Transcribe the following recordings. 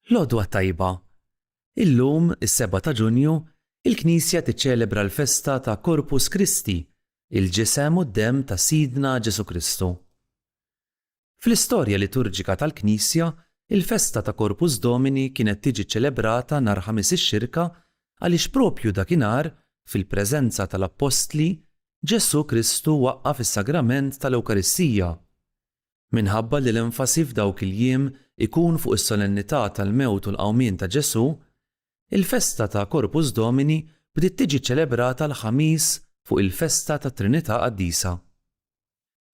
L-għodwa tajba. Illum, is-7 ta' Ġunju, il-Knisja tiċċelebra l-festa ta' Corpus Christi, il-ġisem u d-demm ta' Sidna Ġesu Kristu. Fl-istorja liturġika tal-Knisja, il-festa ta' Corpus Domini kienet tiġi ċċelebrata nhar ħamis ix-Xirka għaliex propju dakinhar, fil-preżenza tal-Apostli, Ġesu Kristu waqqaf is-sagrament tal-Ewkaristija. Minħabba li l-enfasi f'dawk il-jiem ikun fuq is-solennità tal-mewt u l-qawmien ta' Ġesu, il-festa ta' Corpus Domini bdiet tiġi ċċelebrata l-ħamis fuq il-festa tat Trinità Qaddisa.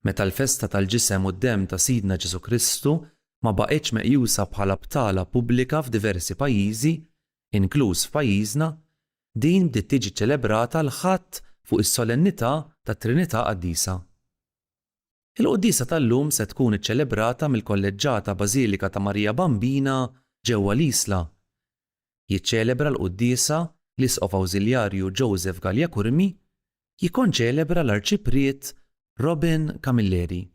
Meta l-festa tal-ġisem u d-demm ta' Sidna Ġesu Kristu ma baqgħetx meqjusa bħala btala pubblika f'diversi pajjiżi, inkluż f'pajjiżna, din bdiet tiġi ċċelebrata l-ħadd fuq is-solennità tat Trinità Qaddisa. Il-Qudiesa tal-lum se tkun iċċelebrata mill-Kolleġġata Bażilika ta' Marija Bambina ġewwa l-Isla. Jiċċelebra l-Qudiesa l-Isqof Awżiljarju Joseph Gallia Kurmi, jikkonċelebra l-Arċipriet Robin Camilleri.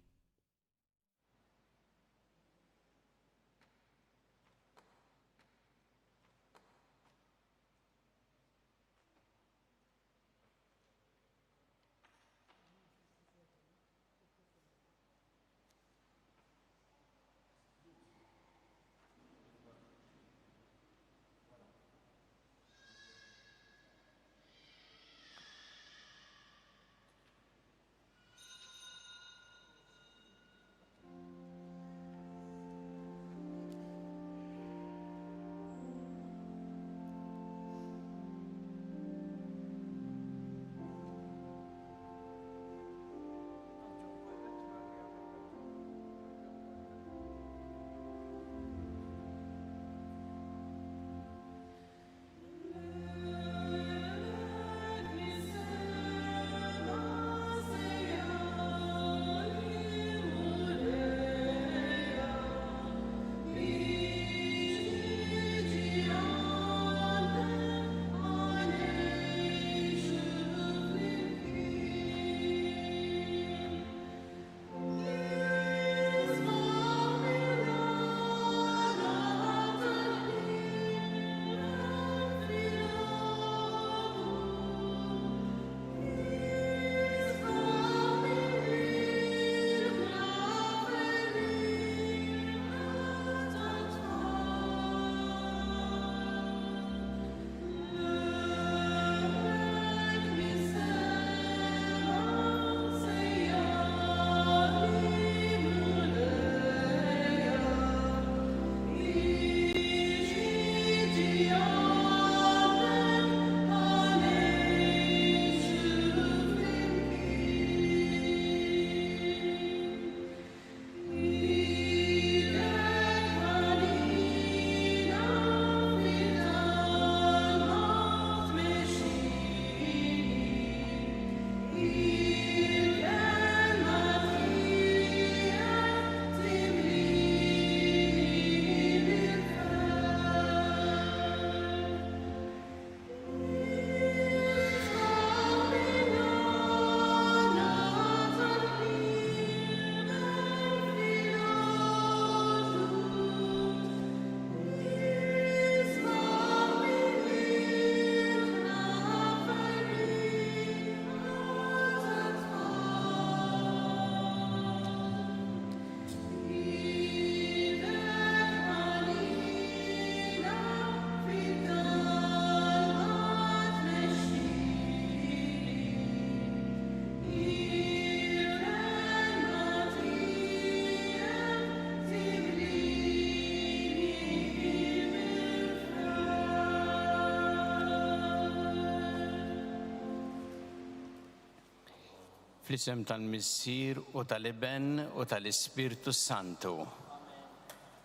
Fl-isem tal-Missier u tal-Iben u tal-Ispirtu Santu.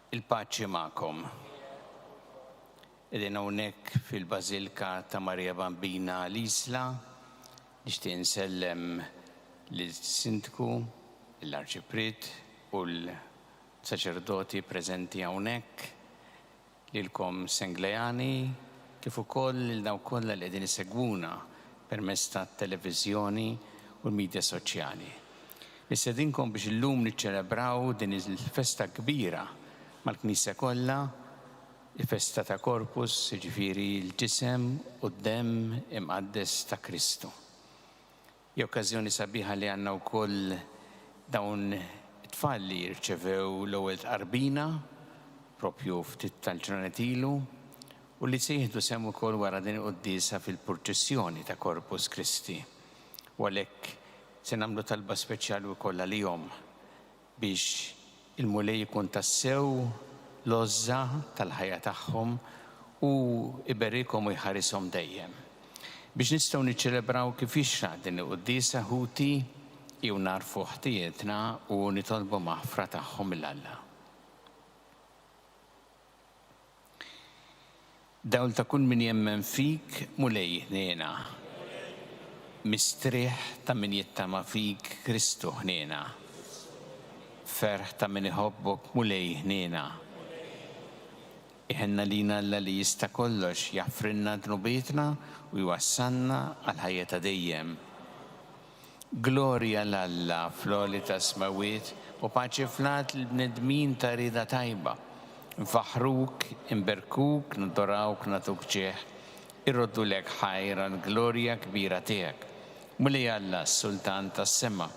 Il-paċi magħkom. Qegħdin hawnhekk fil-Bażilika ta' Marija Bambina l-Isla, nixtieq insellem lis-Sindku, l-Arċipriet u l-Saċerdoti preżenti hawnhekk, lilkom Senglejani, kif ukoll lil dawk kollha li qegħdin isegwuna permezz tat-televiżjoni u l-midja soċjali. Nistedinkom biex illum niċċelebraw din il-festa kbira mal-Knisja kollha il-festa ta' Korpus, ġifiri l-ġisem u d-dem imqaddes ta' Kristu. Okkażjoni sabiħa li għandna wkoll dawn it-tfal li jirċevew l-ewwel tqarbina propju ftit tal-ġranet ilu u li se jieħdu sehem ukoll wara din il-quddiesa fil-purċissjoni ta' Korpus Kristi. U għalhekk se nagħmlu talba speċjali wkoll għalihom biex il-mulej jkun tassew l-għoża tal-ħajja tagħhom u iberikhom u jħarishom dejjem. Biex nistgħu niċċelebraw kif jixraq din il-quddiesa ħuti jew narfu ħtietna u nitolbu maħfra tagħhom mill-Alla. Dawl ta' kull min jemmen fik mulej ħniena. Mistrieħ ta' min jittama fik Kristu ħniena. Ferħ ta' min iħobbok mulej ħniena. Iħenna lina Alla li jista' kollox jaffrinna dnubietna u jwassalna għal ħajja ta' dejjem. Glorja l-Alla fl-għoli ta' smawiet u paċi flat l-bnedmin ta' rida tajba. Nfaħruk, imberkuk, nadorawk, natuk ġeħ, irroddu lek ħajra l-glorja kbira tiegħek. Mulej Alla s-Sultan tas-sema,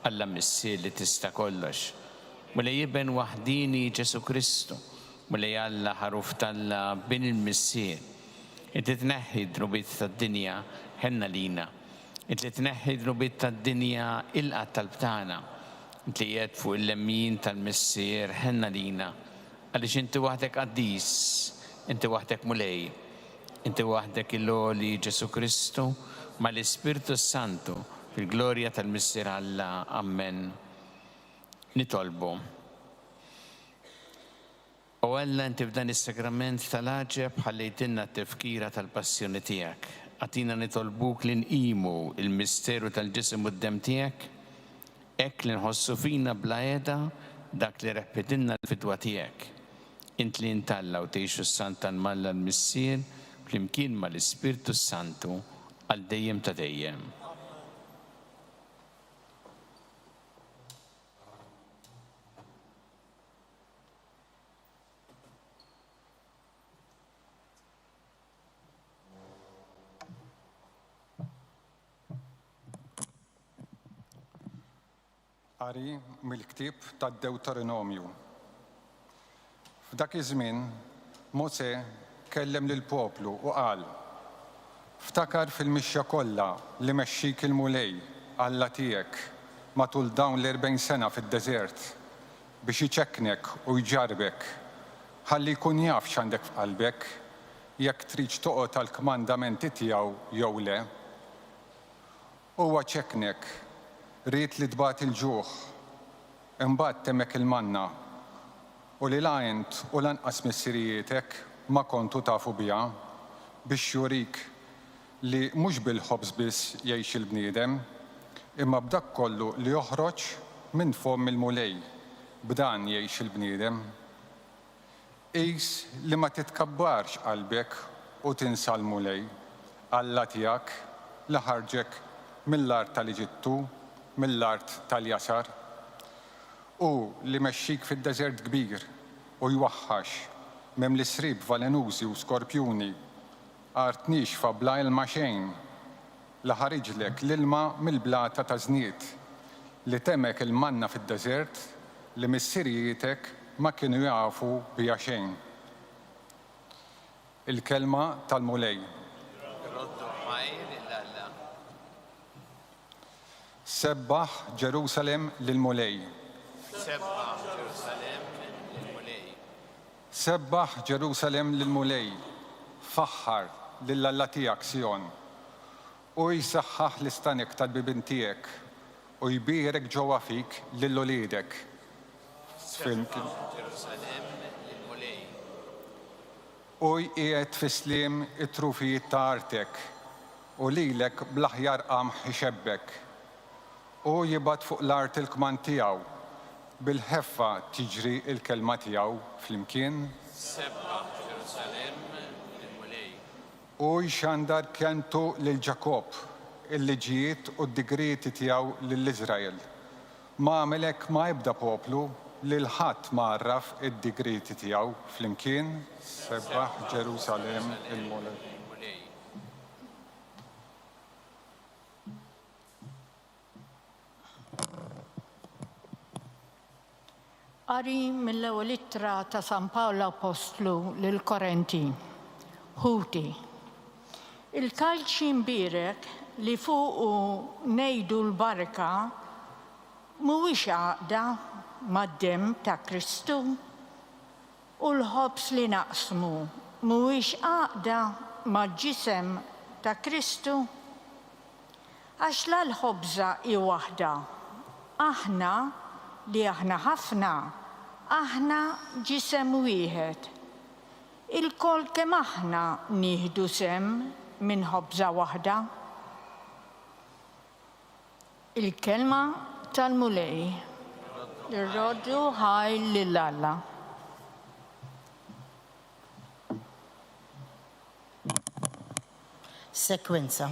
Alla missi li tista' kollox. Mulej jibben waħdini Ġesu Kristu, mulej Alla ħaruf talla bin il-missier. Inti tneħħi drubit tad-dinja ħenna lina. Inti tneħħi drubit tad-dinja il-qat tal-btana. Inti jed fuq il-lemmin tal-missier ħenna lina. Għaliex inti waħdek qaddis, inti waħdek mulej, inti waħdek il-għoli Ġesu Kristu ma l-Ispirtu Santu fil-glorja tal-missier Alla. Amen. Nitolbu. U Alla inti f'dan is-sakrament tal-aġeb ħallejtinna t-tifkira tal-passjoni tiegħek. Għatina nitolbuk li nqimu il-misteru tal-ġisem u d-dem tiegħek, hekk li nħossu fina bla qiegħda dak li reħpitilna l-fidwa tiegħek. Int li ntalla u tgħixu s-Santa nmalla l-missier flimkien mal-Ispirtu Santu għal dejjem ta' dejjem. Qari mill-ktieb tad-Deuteronomju. F'dak iż-żmien Mose kellem lill-poplu u qal: ftakar fil-mixja kollha li mexxik il-mulej Alla tiegħek matul dawn l-40 sena fid-deżert biex iċekknek u jġarbek ħalli jkun jaf x'għandek f'qalbek jekk trid toqgħod għall-kmandamenti tiegħu jew le. Huwa ċekknek, ried li tbagħat il-ġuħ, imbagħad temmek il-manna u li la int u lanqas missirijietek ma kontu tafu biha biex jurik li mhux bil-ħobż biss jgħix il-bniedem, imma b'dak kollu li joħroġ minn fom il-mulej, b'dan jgħix il-bniedem. Qis li ma titkabbarx qalbek u tinsa l-mulej, Alla tiegħek li ħarġek mill-art tal-Eġittu, mill-art tal-Jasar, u li mexxik fid-deżert kbir u jwaħħax m'hemm l-isrib valenużi u skorpjuni, art nixfa bla ilma xejn, li ħariġlek l-ilma mill-blata ta' żnied, li temek il-manna fid-deżert li missirietek ma kienu jafu biha xejn. Il-kelma tal-mulej. Sebbaħ Ġerusalem lil-mulej. Sebbaħ Ġerusalem lil-mulej, faħħar lill-Alla tiegħek Sion, u jsaħħaħ l-istanek tal-bibin tiegħek u jbierek ġewwa fik lil-uliedek. U jqiegħed fi sliem it-trufijiet ta' artek u lilek bl-aħjar qamħ ixebbek. U jibgħat fuq l-art il-kman tiegħu bil-ħeffa tiġri il-kelma tiegħu flimkien. U jxandar kjantu lil Ġakob il-liġijiet u d-digriti tiegħu lill-Iżrael. Ma għamilek ma jibda poplu li l-ħadd ma għarraf id-digriti tiegħu flimkien sebbaħ Ġerusalemm il-Mulej. Qari mill-ewwel ittra ta' San Pawlu Apostlu lil Korinti. Ħuti. Il-kalċi mbierek li fuqu ngħidu l-barka mhuwiex għaqda mad-demm ta' Kristu u l-ħobs li naqsmu mhuwiex għaqda mad-ġisem ta' Kristu. Għax la l-ħobża hi waħda. Aħna li aħna ħafna, aħna ġisem wieħed. Il-kol kemm aħna nieħdu sem minn ħobża waħda. Il-kelma tal-Mulej. Ir-roddu ħaj lil-Alla. Sekwenza.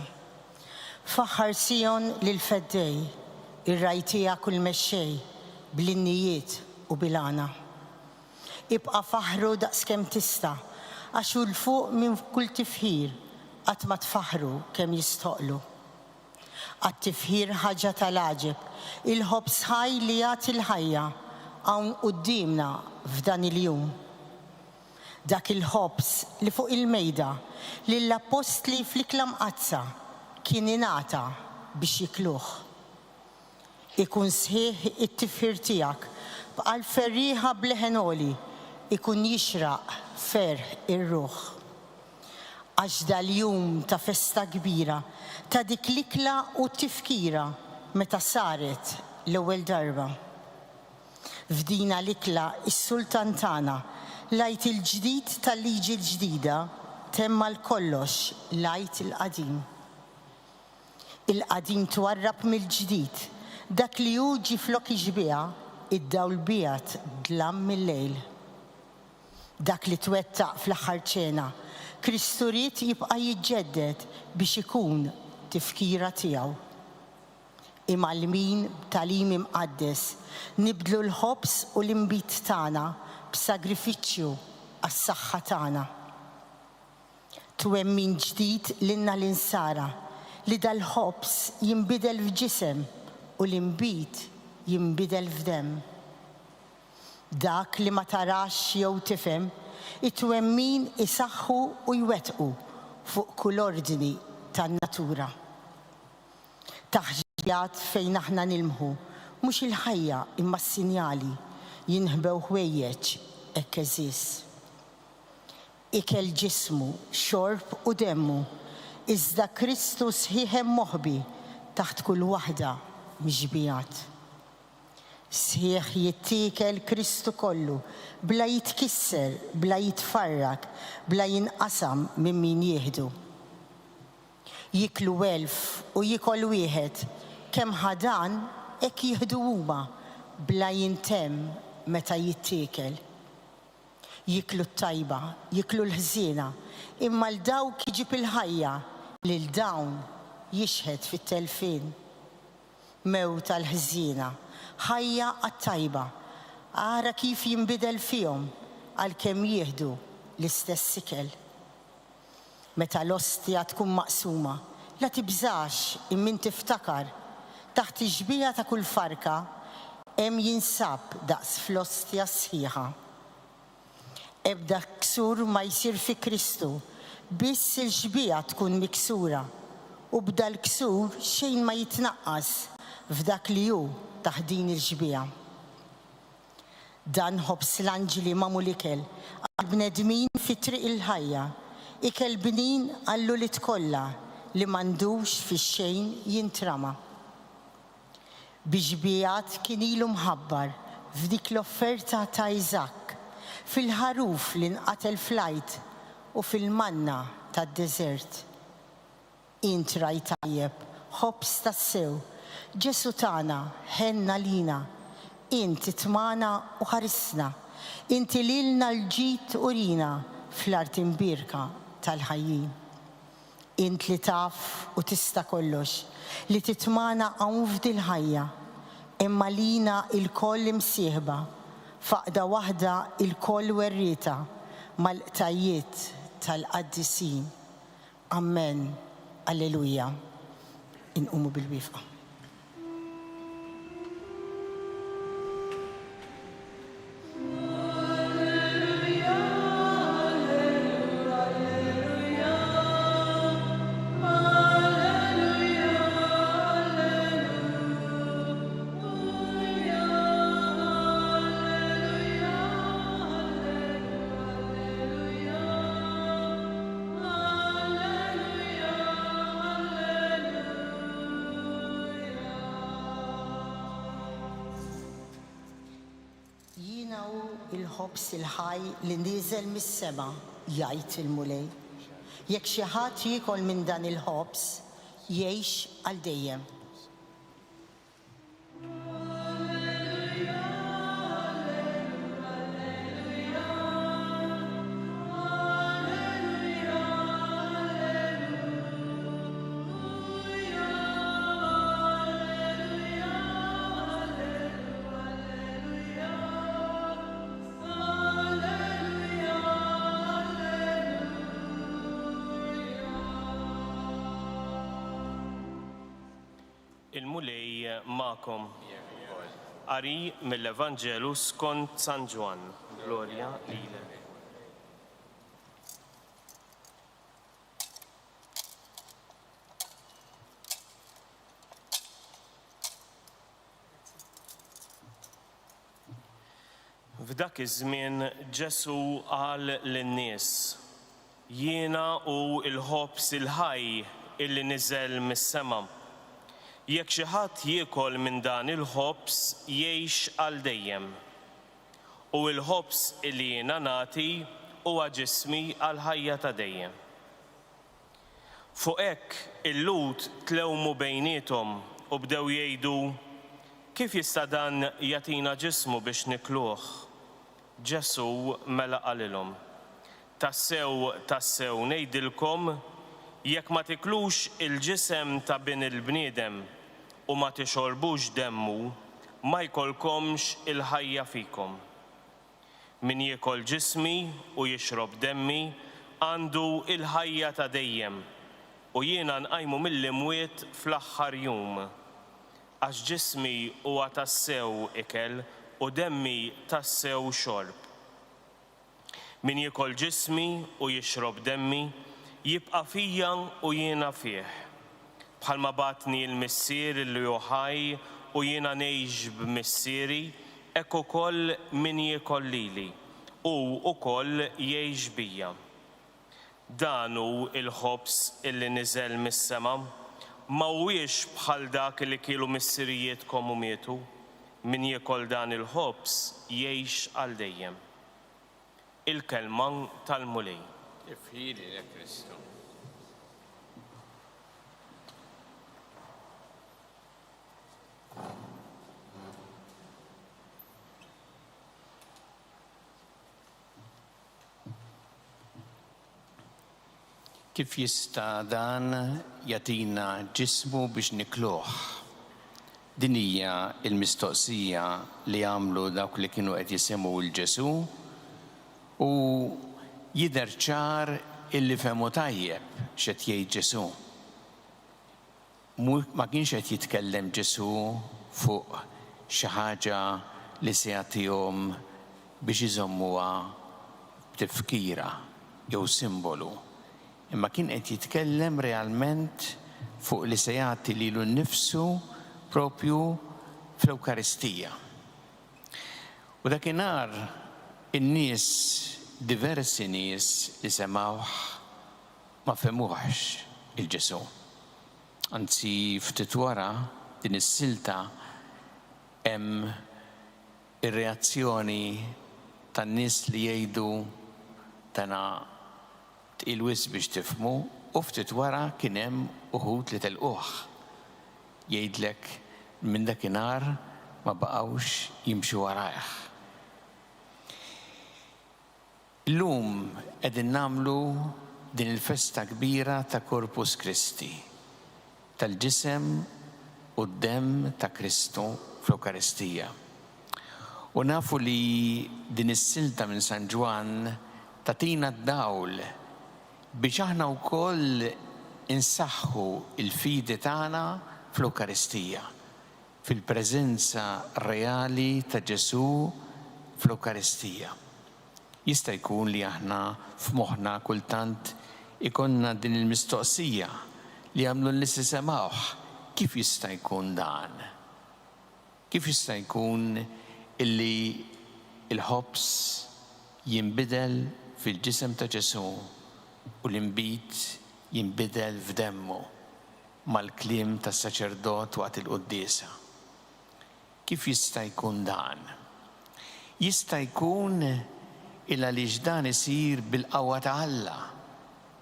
Faħħar Sion lil-Feddej, ir-rajtija kull mexxej, bl-innijiet u bil-għana. Ibqa' faħru daqskemm tista' għax hu l-fuq minn kull tifħir qatt ma tfaħru kemm jistoqlu. Għat-tifħir ħaġa tal-għaġeb, il-ħobs ħaj li jagħti l-ħajja hawn qudiemna f'dan il-jum. Dak il-ħobs li fuq il-mejda lill-apostli fl-ikla mqazza kien ingħata biex jikluh. Ikun sħiħ it-tifħir tiegħek bħal ferriħa bleħenoli ikun jixraq ferħ ir-ruħ. Għax dal-jum ta' festa kbira ta' dik l-ikla u tifkira meta saret l-ewwel darba. F'dina l-ikla is-sultan tagħna lajt il-ġdid tal-liġi l-ġdida temma l-kollox lajt il-qadim. Il-qadim twarrab mill-ġdid. Dak li hu ġie flok iġbiha id-dawl bijat dlam mill-lejl. Dak li twettaq fl-aħħar ċena, Kristu ried jibqa' jiġġedded biex ikun tifkira tiegħu. Imgħallmin b'tagħlim imqaddes nibdlu l-ħobs u l-inbit tagħna b'sagrifiċċju għas-saħħa tagħna. Twemmin ġdid lilna l-insara li dal-ħobs jinbidel f'ġisem u l-inbit jinbidel f'demm. Dak li ma tarax jew tifhem, it-twemmin isaħħu u jwettqu fuq kull ordni tan-natura. Taħġġijat fejn aħna nilmħu, mhux il-ħajja imma s-sinjali jinħbew ħwejjeġ hekk eżis. Ikel ġismu, xorb u demmu, iżda Kristu sħiħ hemm moħbi taħt kull waħda miġbijat. Sħiħ jittiekel Kristu kollu, bla jitkisser, bla jitfarrak, bla jinqasam minn min jieħdu. Jiklu 1000 u jikol wieħed, kemm ħadan hekk jieħdu huma, bla jintemm meta jittiekel. Jiklu t-tajba, jiklu l-ħżiena, imma l-dawk jiġib il-ħajja lil dawn jixħed fit-telfin. Mew tal-ħżiena, ħajja għat-tajba, ara kif jinbidel fihom għalkemm jieħdu l-istess ikel. Meta l-ostja tkun maqsuma, la tibżax immin tiftakar taħt iġbija ta' kull farka hemm jinsab daqs fl-ostja sħiħa. Ebda ksur ma jsir fi Kristu, biss il-ġbija tkun miksura u bda l-ksur xejn ma jitnaqqas f'dak li hu taħt din il-ġbija. Dan ħobs l-anġli magħmul ikel għall-bnedmin fi triq il-ħajja, ikel bnin għall-ulied kollha li m'għandux fix-xejn jintrama. Biġbijat kien ilu mħabbar f'dik l-offerta ta' Iżak, fil-ħaruf li nqatel flajt u fil-manna tad-deżert. Int raj tajjeb, ħobs tas-sew, Ġesu tagħna ħenna lina, inti tmana u ħarisna, inti lilna l-ġid u rina fl-art imbirka tal-ħajjin. Int li taf u tista' kollox, li titmana hawn f'dil ħajja, imma lina il-koll imsieħba faqda waħda il-koll werrita mal-qtajiet tal-qaddisin. Amen. Alleluja. Inqumu bil-wifqa. Il-ħobs il-ħaj li niżel mis-sema jgħid il-mulej. Jekk xi ħadd jiekol minn dan il-ħobs jgħix għal dejjem. Il-mulej ma'kom. Qari mill-Evanġelu skont San Ġwan. Glorja lilek. F'dak iż-żmien Ġesu qal lin-nies: Jiena hu l-ħobs il-ħaj illi niżel mis-sema. Jekk xi ħadd jiekol minn dan il-ħobs jgħix għal dejjem. U l-ħobs li jiena nagħti huwa ġismi għal ħajja ta' dejjem. Fuq hekk il-lut tlewmu bejniethom u bdew jgħidu: Kif jista' dan jagħtina ġismu biex nikluh? Ġesu mela qalilhom: Tassew, tassew ngħidilkom, jekk ma tiklux il-ġisem ta' bin il-bniedem u ma tixorbux demmu, ma jkollkomx il-ħajja fikom. Min jiekol ġismi u jixrob demmi għandu il-ħajja ta' dejjem u jiena nqajmu mill-imwiet fl-aħħar jum. Għax ġismi huwa tassew ikel u demmi tassew xorb. Min jiekol ġismi u jixrob demmi jibqa' fija u jiena fih. Bħalma batni l-missier illi hu ħaj u jiena ngħix b'missieri, hekk ukoll min jiekol lili u wkoll jgħix bija. Dan hu l-ħobs illi niżel mis-sema, ma huwiex bħal dak li kielu missirijietkom u mietu. Min jiekol dan il-ħobs jgħix għal dejjem. Il-kelma tal-mulej. Ifħili lek Kristu. Kif jista' dan jagħtina ġismu biex nikluh? Din hija l-mistoqsija li għamlu dawk li kienu qed jisimgħu l-Ġesu u jidher ċar illi fehmu tajjeb x'qed jgħid Ġesu. Ma kienx qed jitkellem Ġesu fuq xi ħaġa li se jagħtihom biex iżommuha b'tifkira jew simbolu. Imma kien qed jitkellem realment fuq li se jagħti lilu nnifsu propju fl-Ewkaristija. U dakinhar in-nies, diversi nies li semgħuh ma femuhx il-Ġesu. Anzi ftit wara din is-silta hemm ir-reazzjoni tan-nies li jgħidu tana tqil wisq biex tifhmu u ftit wara kien hemm uħud li telquh. Jgħidlek minn dakinhar ma baqgħux jimxu warajh. Illum qegħdin nagħmlu din il-festa kbira ta' Corpus Christi, tal-ġisem u d-demm ta' Kristu fl-Ewkaristija. U nafu li din is-silta minn San Ġwan tatina d-dawl biex aħna wkoll insaħħu il-fidi tagħna fl-Ewkaristija, fil-preżenza reali ta' Ġesu fl-Ewkaristija. Jista' jkun li aħna f'moħħna kultant ikonna din il-mistoqsija li għamlu n-nies isemgħuh, kif jista' jkun dan? Kif jista' jkun illi il-ħobs jinbidel fil-ġisem ta' Ġesu u l-inbit jinbidel f'demmu mal-kliem tas saċerdot waqt il-quddiesa? Kif jista' jkun dan? Jista' jkun għaliex dan isir bil-qawwa ta' Alla,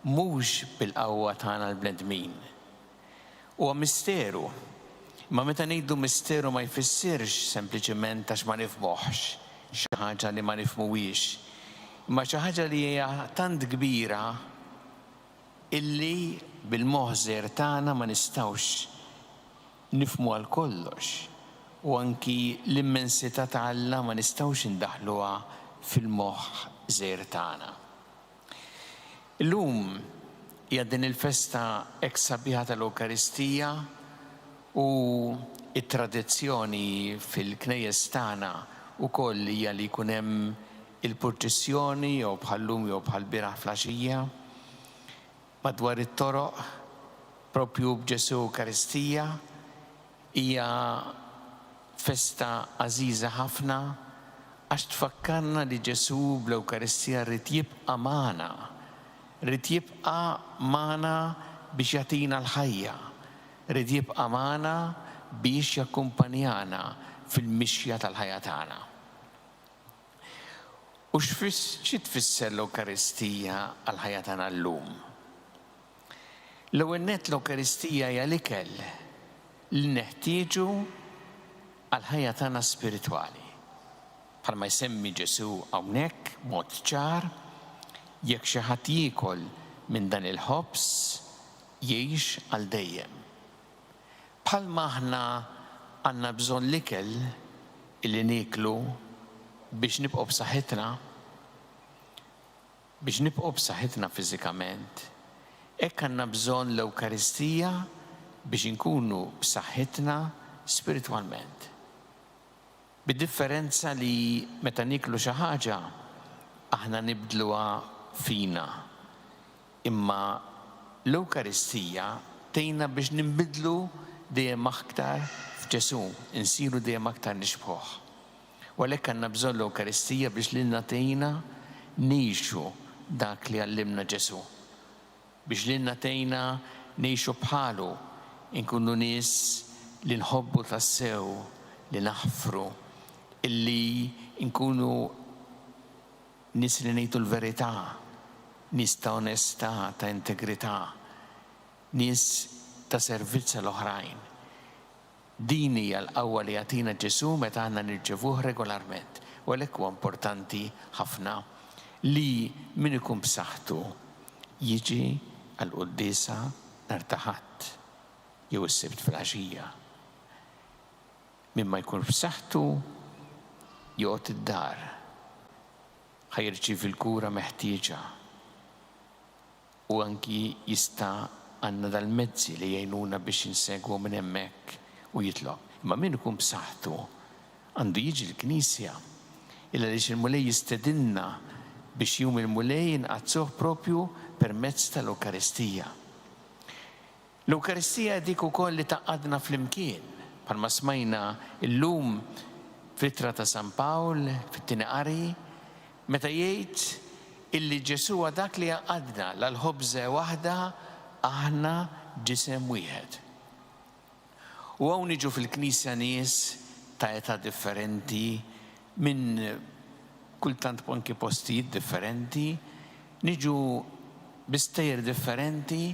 mhux bil-qawwa tagħna l-bnedmin. Huwa misteru, ma meta ngħidu misteru ma jfissirx sempliċement għax ma nifhmuhx xi ħaġa li ma nifhmuhiex, imma xi ħaġa li hija tant kbira illi bil-moħżer tagħna ma nistgħux nifhmu għal kollox, u anki l-immensità ta' Alla ma nistgħux indaħluha fil-moħħ tagħna. Illum hija din il-festa hekk sabiħa tal-Ewkaristija u it-tradizzjoni fil-knejjes tagħna wkoll hija li jkun hemm il-purċissjoni jew bħallum jew bħall-bieraħ flaxija madwar it-toroq propju b'Ġesu Ewkaristija. Hija festa għażiża ħafna għax tfakkarna li Ġesu bl-Ewkaristija rrid jibqa' magħna, rrid jibqa' magħna biex jagħtina l-ħajja, rrid jibqa' magħna biex jakkumpanjana fil-mixja tal-ħajja tagħna. U xi tfisser l-Ewkaristija għall-ħajja tagħna llum? L-ewwel nett l-Ewkaristija hija l-ikel li neħtieġu għall-ħajja tagħna spiritwali. Bħalma jsemmi Ġesu hawnhekk mod ċar, jekk xi ħadd jiekol minn dan il-ħobs jgħix għal dejjem. Bħalma aħna għandna bżonn l-ikel illi nieklu biex nibqgħu b'saħħitna fiżikament, hekk għandna bżonn l-Ewkaristija biex inkunu b'saħħitna spiritwalment. Bid-differenza li meta niklu xi ħaġa aħna nibdluha fina, imma l-Ewkaristija tgħinna biex ninbidlu dejjem aktar f'Ġesu, insiru dejjem aktar nixbħuh. U għalhekk għandna bżonn l-Ewkaristija biex lilna tgħinna ngħixu dak li għallimna Ġesu, biex lilna tgħinna ngħixu bħalu, inkunu nies li nħobbu tassew, li naħfru, illi nkunu nies li ngħidu l-verità, nies ta' onestà, ta' integrità, nies ta' servizz l-oħrajn. Din hija l-qawwa li jagħtina Ġesu meta aħna nirċevuh regolarment. U għalhekk huwa importanti ħafna li min ikun b'saħħtu jiġi għall-quddiesa nhar ta' Ħadd jew is-Sibt fil-għaxija. Min ma jkun b'saħħtu joqgħod id-dar, ħajrċievi l-kura meħtieġa u anki jista' għandna dal-mezzi li jgħinuna biex insegwu minn hemmhekk u jitlob. Imma min ikun b'saħħtu għandu jiġi l-Knisja illa għaliex il-mulej jistedinna biex jum il-mulej inqazzuh propju permezz tal-Ewkaristija. L-Ewkaristija dik ukoll li taqgħadna flimkien, bħalma smajna illum fittra ta' San Pawl fit-tieni qari, meta jgħid illi Ġesu huwa dak li għaqadna l-ħobża waħda aħna ġisem wieħed. U hawn niġu fil-Knisja nies ta' età differenti, minn kultant anki postijiet differenti, niġu bistejjer differenti,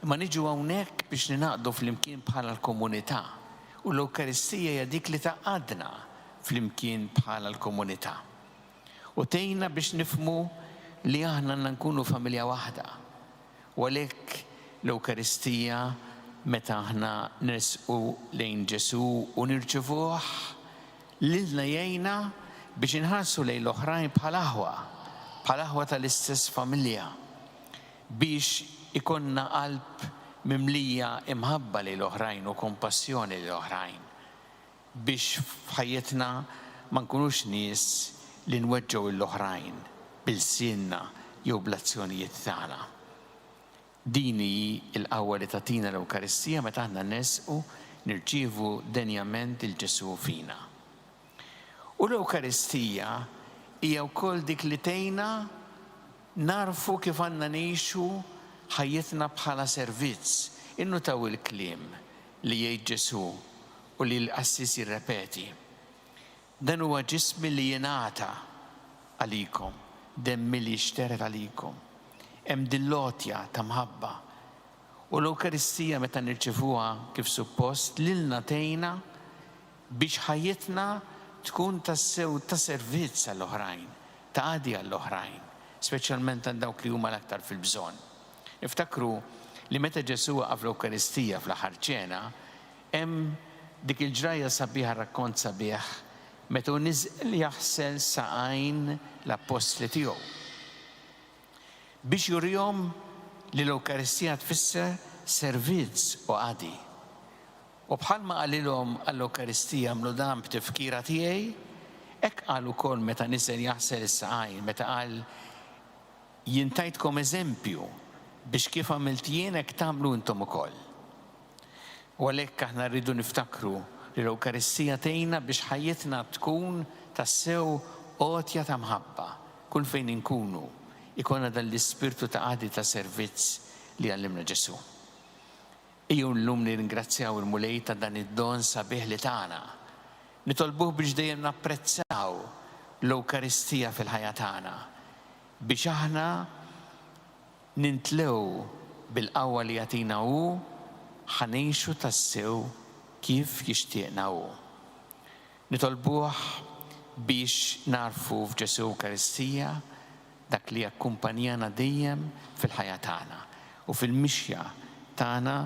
imma niġu hawnhekk biex ninaqdu flimkien bħala l-komunità. U l-Ewkaristija hija dik li taqgħadna flimkien bħala l-komunità. U tgħinna biex nifhmu li aħna għandna nkunu familja waħda. U għalhekk l-Ewkaristija meta aħna nersqu lejn Ġesu u nirċevuh lilna jgħinna biex inħarsu lejn l-oħrajn bħal aħwa tal-istess familja, biex ikonna qalb mimlija imħabba lejn l-oħrajn u kompassjoni lejn l-oħrajn, biex f'ħajjetna ma nkunux nies li nweġġgħu l-oħrajn bil-sienna jew bl-azzjonijiet tagħna. Dini l-qawwa li tagħtina l-Ewkaristija meta aħna nesqu nirċievu denjament il-Ġesu fina. U l-Ewkaristija hija wkoll dik li tgħinna narfu kif għandna ngħixu ħajjitna bħala servizz. Innutaw il-kliem li jgħid Ġesu u li l-qassis jirrepeti. Dan huwa ġismi li jingħata għalikom, demmi li jixteret għalikom. Hemm dil-lotja ta' mħabba. U l-Ewkaristija meta nirċevuha kif suppost lilna tgħinna biex ħajjitna tkun tassew ta' servizz għall-oħrajn, ta' għadi għall-oħrajn, speċjalment għal dawk li huma l-aktar fil-bżonn. Iftakru li meta Ġesu waqaf l-Ewkaristija fl-aħħar ċena, hemm dik il-ġraja sabiħa rakkont sabiħ meta niżel jaħsel saqajn l-apostli tiegħu. Biex jurihom li l-Ewkaristija tfisser servizz u għadi. U bħalma qalilhom għall-Ewkaristija għamlu dan b'tifkira tiegħi, hekk qal ukoll meta niżel jaħsel is-saqajn, meta qal jintajtkom eżempju biex kif għamilt jien hekk tagħmlu intom ukoll. U għalhekk aħna rridu niftakru li l-Ewkaristija tgħinna biex ħajjitna tkun tassew għotja ta' mħabba kull fejn inkunu, ikonna dan l-ispirtu ta' għadi ta' servizz li għallimna Ġesu. Ejju llum nirringrazzjaw il-mulej ta' dan id-don sabiħ li tagħna. Nitolbuh biex dejjem napprezzaw l-Ewkaristija fil-ħajja tagħna, biex aħna nintlew bil-qawwa li jagħtina hu ħanejxu tassew kif jixtieqna hu. Nitolbuh biex narfu f'Ġesu Ewkaristija dak li jakkumpanjana dejjem fil-ħajja tagħna u fil-mixja tagħna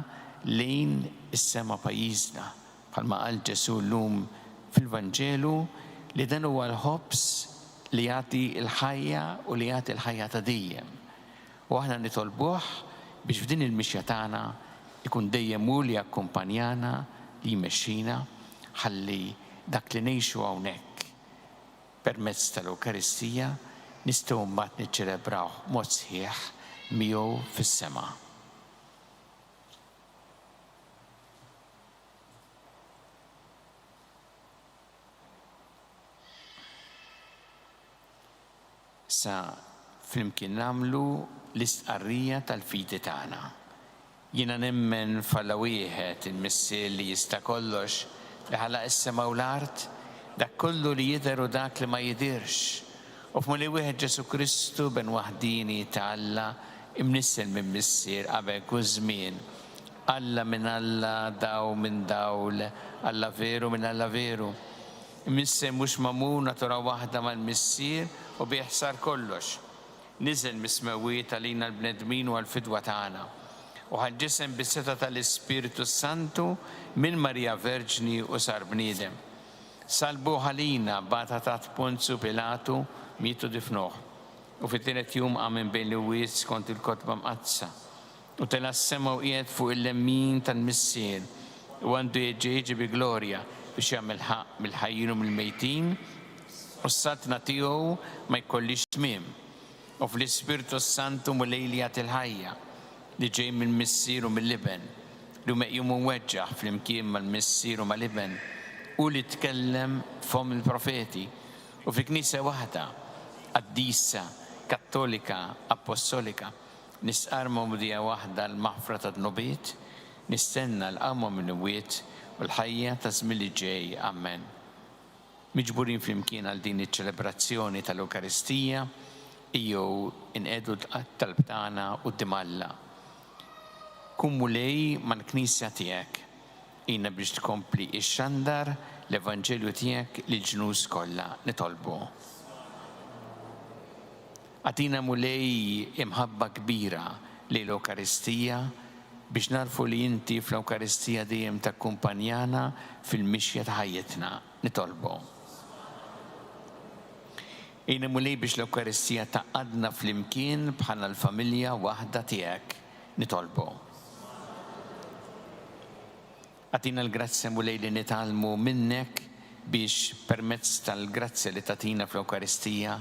lejn is-sema pajjiżna. Bħalma qal Ġesu llum fil-Vanġelu li dan huwa l-ħobbs li jagħti l-ħajja u li jagħti l-ħajja ta' dejjem. U aħna nitolbuh biex f'din il-mixja tagħna ikun dejjem hu li jakkumpanjana li jmexxina ħalli dak li ngħixu hawnhekk permezz tal-Ewkaristija nistgħu mbagħad niċċelebraw mod sħiħ miegħu fis-sema. Sa flimkien nagħmlu l-istqarrija tal-fidi tagħna. Jiena nemmen falla wieħed il-missier li jista' kollox li ħalaq is-sema u l-art, dak kollu li jidher u dak li ma jidirx. U f'muli wieħed Ġesu Kristu ben waħdini ta' Alla imnissel minn missier qabel kull żmien. Alla minn Alla, daw minn dawl, Alla veru minn Alla veru. Missier mhux magħmul natura waħda mal-missier u biħsar kollox. Niżel mis-smawiet għalina l-bnedmin u għall-fidwa tagħna. U ħaġġisem bis-seta tal-Ispiritu Santu minn Marija Verġni u sar bniedem. Salbu ħalina bata tat Ponzu Pilatu mitu difnuħ. U fit-tielet jum għamen bejn l-wiet skont il-kotba mqazza. U tela s-sema u qiegħed fuq il-lemmin tal-missier u għandu jeġġeġi bi glorja biex jagħmel ħaq mill-ħajjin u mill-mejtin u s-satna tiegħu ma jkollix tmiem. U fl-Ispiritu Santu mulej li jagħti l-ħajja li ġej mill-missier u mill-liben li meqjum weġġaħ fl-imkien mal-missier u mal-liben u li tkellem fom il-profeti u fi knisja waħda qaddisa, kattolika, apostolika, nisqarmu mdija waħda l-maħfra ta' dnubiet, nistenna l-qamma minn wiet u l-ħajja ta' żmien li ġej. Amen. Miġburin flimkien għal din iċ-ċelebrazzjoni tal-Ewkaristija, jew inqedu tal-btana u d-dimalla. Kun mulej mal-Knisja tiegħek, jina biex tkompli ix-xandar l-Evanġelju tiegħek lill-ġnus kollha nitolbu. Għatina mulej imħabba kbira li l-Ewkaristija biex narfu li inti fl-Ewkaristija dejjem takkumpanjana fil-mixja ta' ħajjitna nitolbu. Ejna mulej biex l-Eukaristija taqadna fl-imkien bħala l-familja waħda tiegħek nitolbu. Għatina l-grazzja mulej li nitalmu minnek biex permezz tal-grazzja li tatina fl-Eukaristija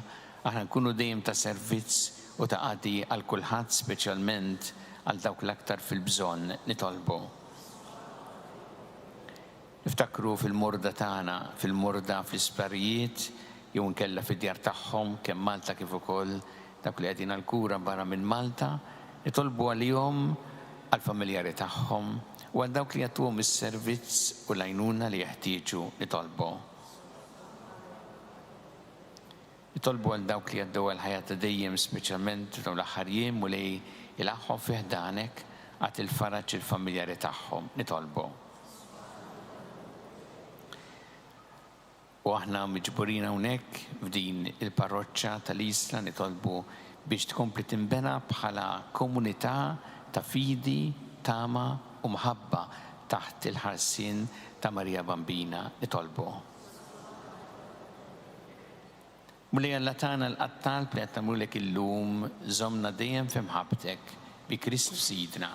aħna nkunu dejjem ta' servizz u ta' qadi għal kulħadd, speċjalment għal dawk l-aktar fil-bżonn nitolbu. Niftakru fil-murda tagħna, fil-murda fl-isparijiet, jew nkella fid-djar tagħhom kemm Malta kif ukoll dawk li qegħdin għall-kura barra minn Malta, nitolbu għalihom għall-familjari tagħhom u għal dawk li jagħtuhom is-servizz u l-għajnuna li jeħtieġu nitolbu. Nitolbu għal dawk li għaddew għal-ħajja ta' dejjem, speċjalment dawn l-aħħar jiem u li ilaħħom fih danek għat il-faraġġ il-familjari tagħhom nitolbu. U aħna miġburin hawnhekk f'din il-parroċċa tal-Isla nitolbu biex tkompli tinbena bħala komunità ta' fidi, tama u mħabba taħt il-ħarsien ta' Marija Bambina nitolbu. Mulej Alla tagħna l-qattal li qed nagħmlulek illum żommna dejjem fi mħabbtek bi Kristu Sidna.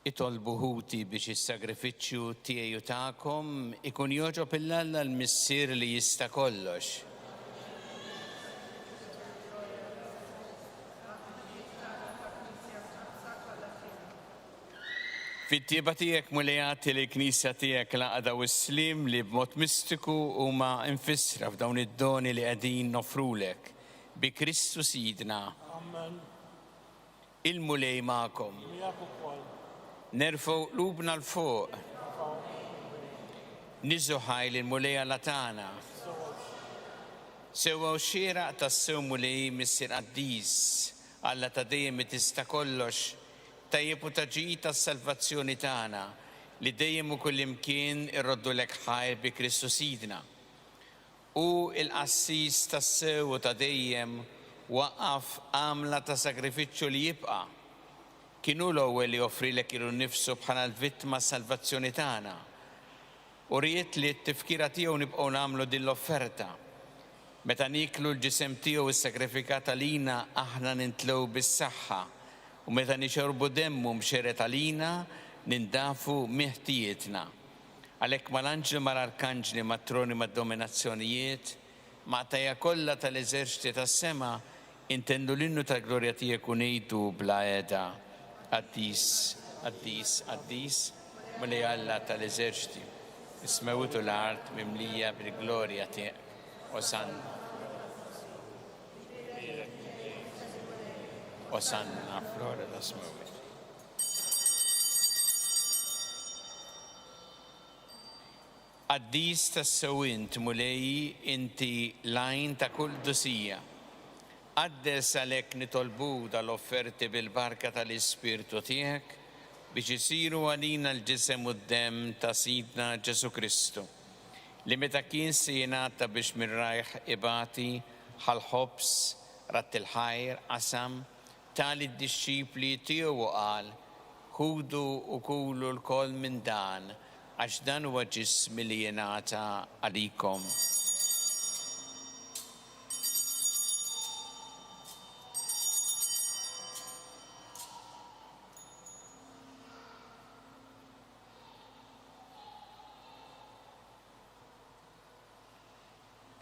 itolbu ħuti biex is-sagrifiċċju tiegħi u tagħkom ikun joġob il-Alla l-missier li jista' kollox. Fit-tieba tiegħek mulejati li l-Knisja tiegħek laqda u slim li b'mod mistiku huma infissra f'dawn id-doni li qegħdin nofrulek bi Kristu Sidna. Il-mulej magħkom. Nerfgħu qlubna l-fuq. Niżu ħajl il-mulej Alla tagħna. Sewwa xieraq tas-sew mulej missier Qaddis Alla ta' dejjem tista' kollox. Tajjeb u taġid tas-salvazzjoni tagħna li dejjem u kullimkien irroddu lek ħajr bi Kristu Sidna. U l-qassis tas-sew u ta' dejjem waqqaf għamla ta' sagrifiċċju li jibqa'. Kienu l-ewwel li joffrilek ilu nnifsu bħala l-vittma s-salvazzjoni tagħna. U ried li t-tifkira tiegħu nibqgħu nagħmlu din l-offerta. Meta niklu l-ġisem tiegħu is-sagrifikat għalina aħna nintlew bis-saħħa. U meta nixorbu demmu mxeret għalina, nindafu miħtijietna. Għalhekk mal-anġli mal-arkanġli mat-troni mad-dominazzjonijiet, ma' tajja kollha tal-eżerċiti tas-sema, intendu l-innu tal-glorja tiegħek u ngħidu bla qiegħda. Qaddis, qaddis, qaddis, mulej Alla tal-eżerċiti. Ismewtu l-art mimlija bil-glorja tiegħek. Osanna. Osanna, Florida Smowit. Qaddis tas-sewint mulej inti lajn ta' kull dusija. Qaddes għalhekk nitolbu dal-offerti bil-barka tal-Ispirtu tiegħek biex isiru għalina l-ġisem u d-dem ta' Sidna Ġesu Kristu. Li meta kien se jingħata biex mir-rajħ ibati ħal-ħobs rat il-ħajr qasam tali d-disċipli tiegħu qal ħudu u kulu l-koll minn dan għax dan huwa ġismi li jingħata għalikom.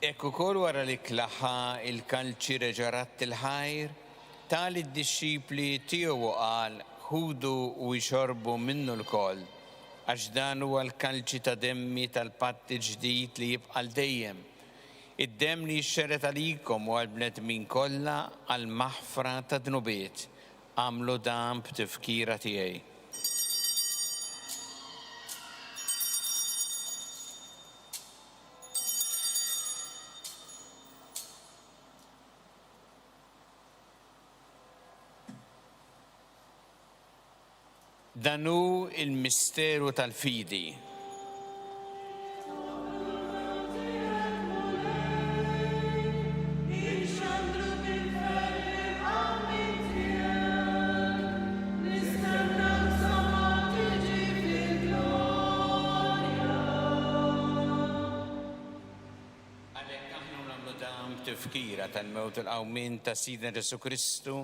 Ekku kol wara li klaħħa il-kalċi reġarat il-ħajr, tali d-disċipli tiegħu qal ħudu u jxorbu minnu l-koll, għax dan huwa l-kalċi ta' demmi tal-patt ġdid li jibqa' dejjem. Id-demm li jxxeret għalikom u għall-bnedmin kollha għall-maħfra ta' dnubiet. Għamlu dan b'tifkira tiegħi. Danu il-misteru tal-fidi. Tifkira tal-mewt il-qawmin ta' Sidna Ġesu Kristu,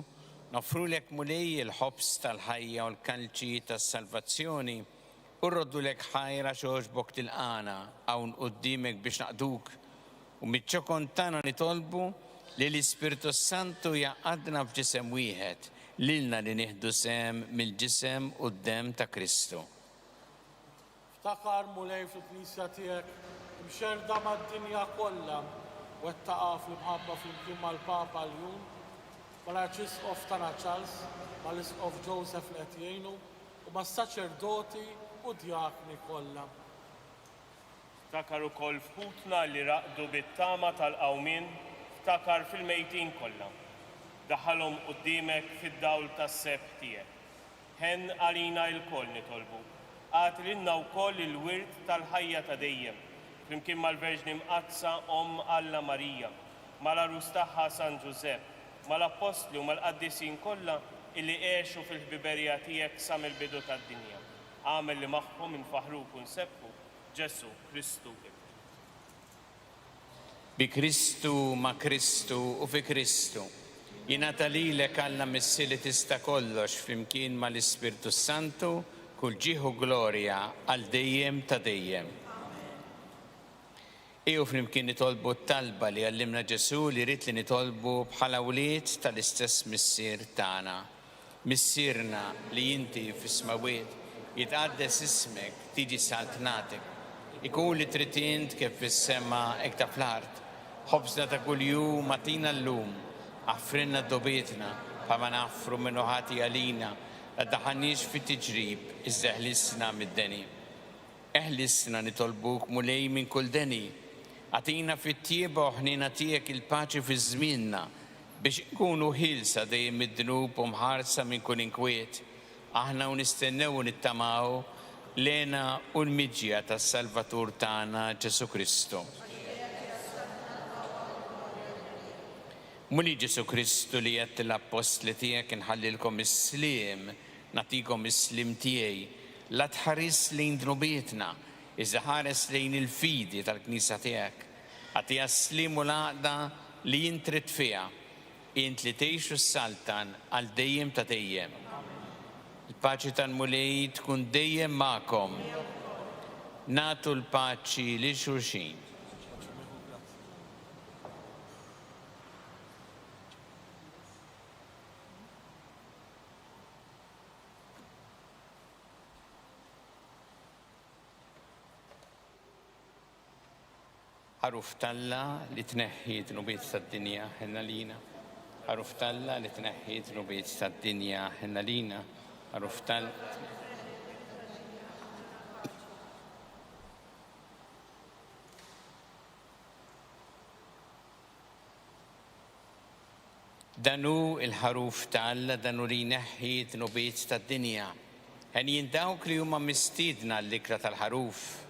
nofrulek mulej il-ħobs tal-ħajja u l-kalċi tas-salvazzjoni u rroddulek ħajra xoġbok tilqana hawn qudiemek biex naqduk u miċ-ċokon tagħna nitolbu li l-Ispirtu Santu jaqadna f'ġisem wieħed lilna li nieħdu sem mill-ġisem u d-dem ta' Kristu. Ftakar mulej fil-Knisja tiegħek mxerda mad-dinja kollha wettaqa fl-imħabba fl-imkien mal-Papa l-jum, mal-Arċisqof tagħna Charles, mal-Isqof Joseph li qed jgħinu u mas-saċerdoti u djakni kollha. Ftakar ukoll fħutna li raqdu bit-tama tal-qawmin, ftakar fil-mejtin kollha. Daħħalhom quddiemek fid-dawl tas-seb tiegħek. Ħen għalina l-koll nitolbu. Għad lilna wkoll il-wirt tal-ħajja ta' dejjem, flimkien mal-Verġni Mqazza Alla Marija, mal-Arus tagħha San Ġusepp, mal-Apostli u mal-Qaddisin kollha illi għexu fil-ħbiberija tiegħek sa mill-bidu tad-dinja. Għamel li magħhom infaħruk u nsebħu Ġesu Kristu. Bi Kristu, ma' Kristu u fi Kristu. Jingħata lilek Alla missi li tista' kollox flimkien mal-Ispirtu Santu kull ġieħu glorja għal dejjem ta' dejjem. Iju flimkien nitolbu t-talba li għallimna Ġesu li rrit li nitolbu bħala wlied tal-istess missier tagħna. Missierna li inti fis-smawiet jitqaddes ismek, tiġi saltnatek. Ikun li trid int kif fis-sema hekk ta' fl-art. Ħobżna ta' kuljum matina llum, affrinna d-dobietna bħalma naffru minnu ħati għalina, għaddaħanix fit-tiġrib, iżda eħlisna mid-deni. Eħlisna nitolbuk mulej minn kull deni. Għatina fit-tieba u ħnina tiegħek il-paċi fi żmienna biex nkunu ħilsa dejjem mid-dnub u mħarsa minn kull inkwiet. Aħna u nistennew u nittamaw lena u l-miġja tas-Salvatur tagħna Ġesu Kristu. Muli Ġesu Kristu li qed l-apostli tiegħek inħallilkom is-sliem, nagħtikom is-slim tiegħi, la tħares lejn dnubietna, iżda ħares lejn il-fidi tal-Knisja tiegħek. Għatija s-slim u l-għaqda li jintrid fiha, int li tgħixu s-saltan għal dejjem ta' dejjem. Il-paċi tal-mulej tkun dejjem magħkom. Natu l-paċi li xulxin. Ħaruf Talla li tneħħi dnubiet tad-dinja ħenna lina. Ħaruf Talla li tneħħi dnubiet tad-dinja ħenna lina. Ħaruf Talla. Danu il-ħaruf Talla danu li jneħħi dnubiet tad-dinja. Ħen jindawk li huma mistiedna l-ikra tal-ħaruf.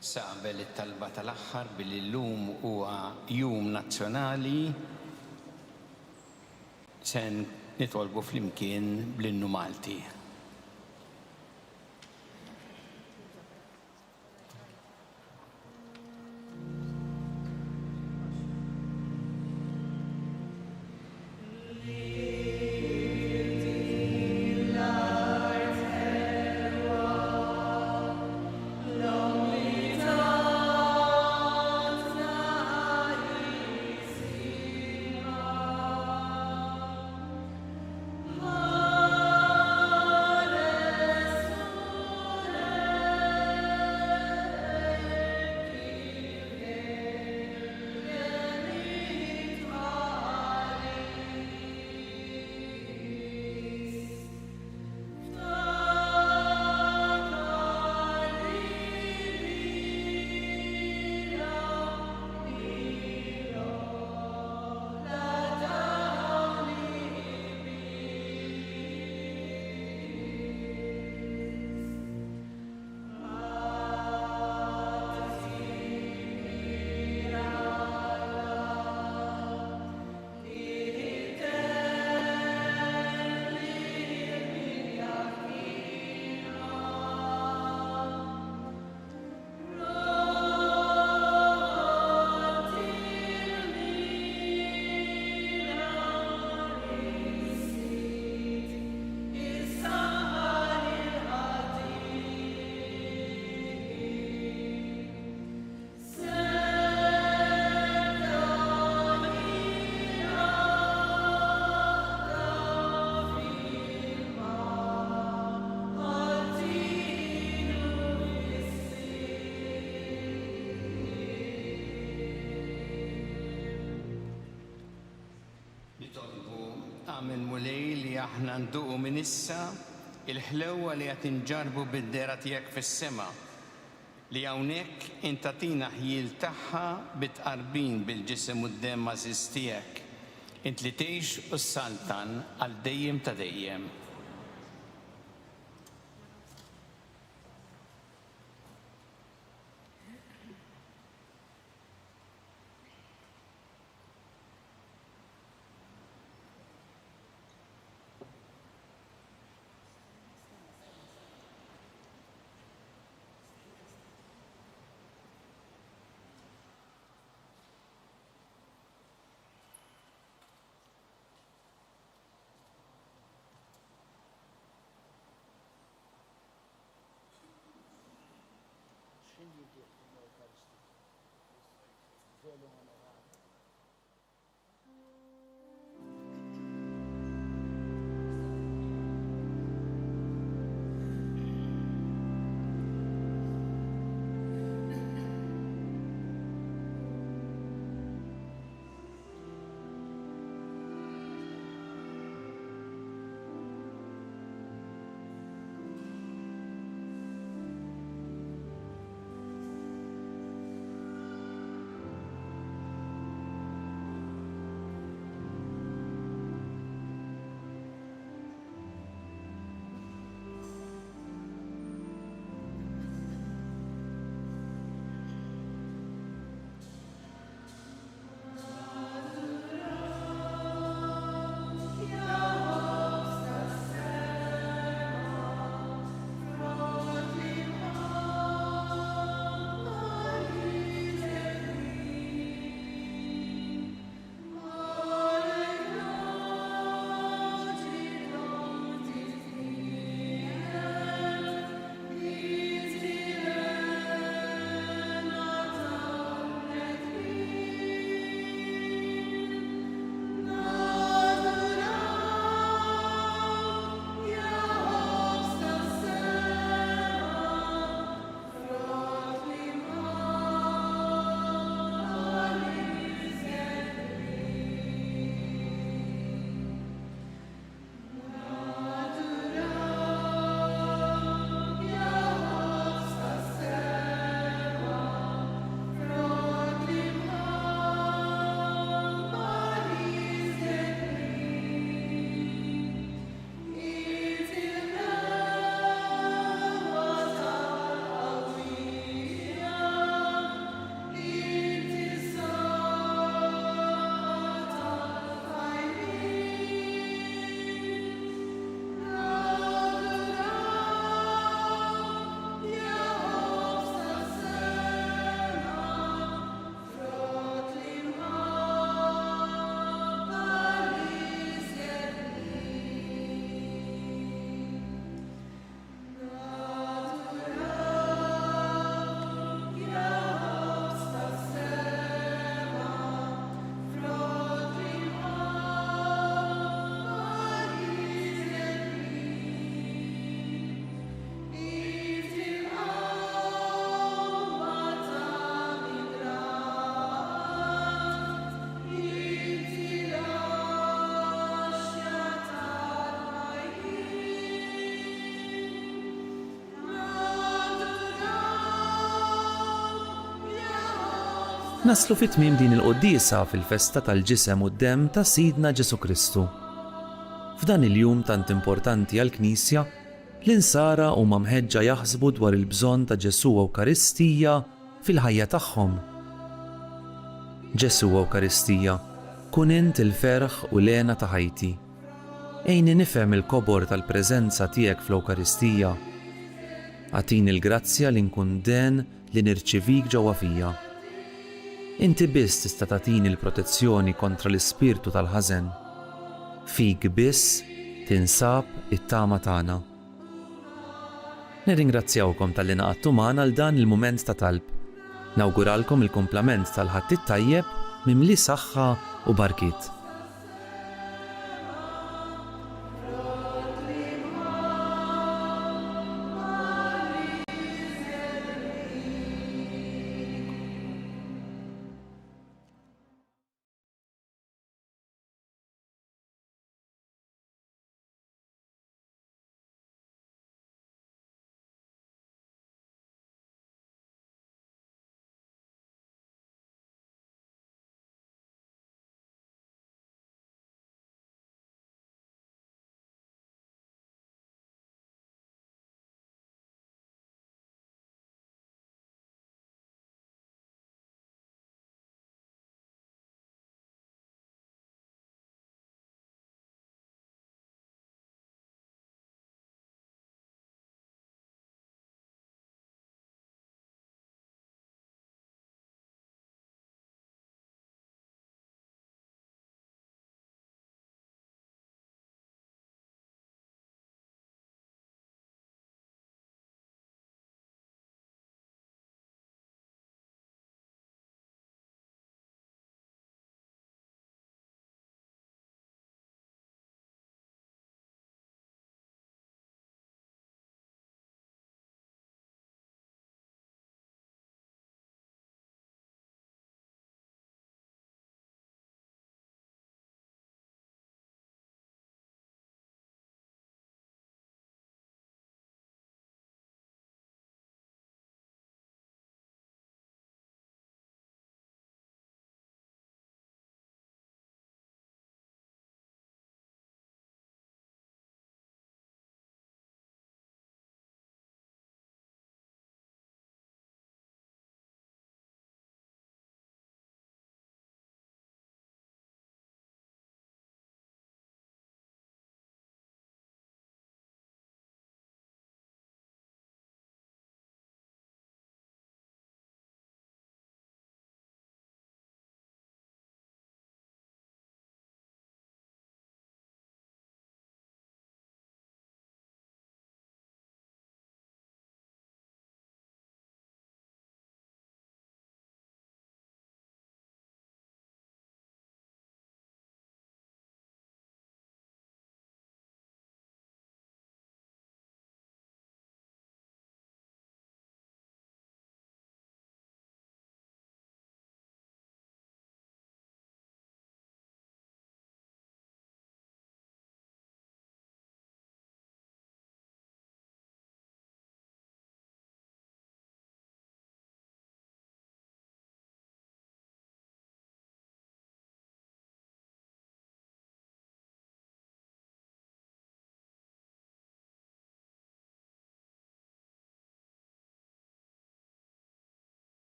Saqbel it-talba tal-aħħar billi llum huwa jum nazzjonali se nitolbu flimkien bl-innu Malti. Għamil mulej li aħna nduqu minn issa il-ħlewwa li qed inġarbu bid-dera tiegħek fis-sema li hawnhekk intatina ħjil tagħha bitqarbin bil-ġisem u d-demm għażiż tiegħek. Int li tgħix u ssaltan għal dejjem ta' dejjem. Naslu fit-tmiem din il-qoddisa fil-festa tal-ġisem u d-demm ta' Sidna Ġesu Kristu. F'dan il-jum tant importanti għall-Knisja, l-insara huma mħeġġa jaħsbu dwar il-bżonn ta' Ġesu Ewkaristija fil-ħajja tagħhom. Ġesu Ewkaristija, kun int il-ferħ u l-għena ta' ħajti. Ejni nifhem il-kobor tal-preżenza tiegħek fl-Ewkaristija. Għatini l-grazzja li nkun den li nirċivik ġewwa fija. Inti biss tista' tagħtini l-protezzjoni kontra l-ispirtu tal-ħażen. Fik biss tinsab it-tama tagħna. Nirringrazzjawkom tal-li naqadtu magħna għal dan il-mument ta' talb. Nawguralkom il-kumplament tal-ħadd it-tajjeb mimli saħħa u barkiet.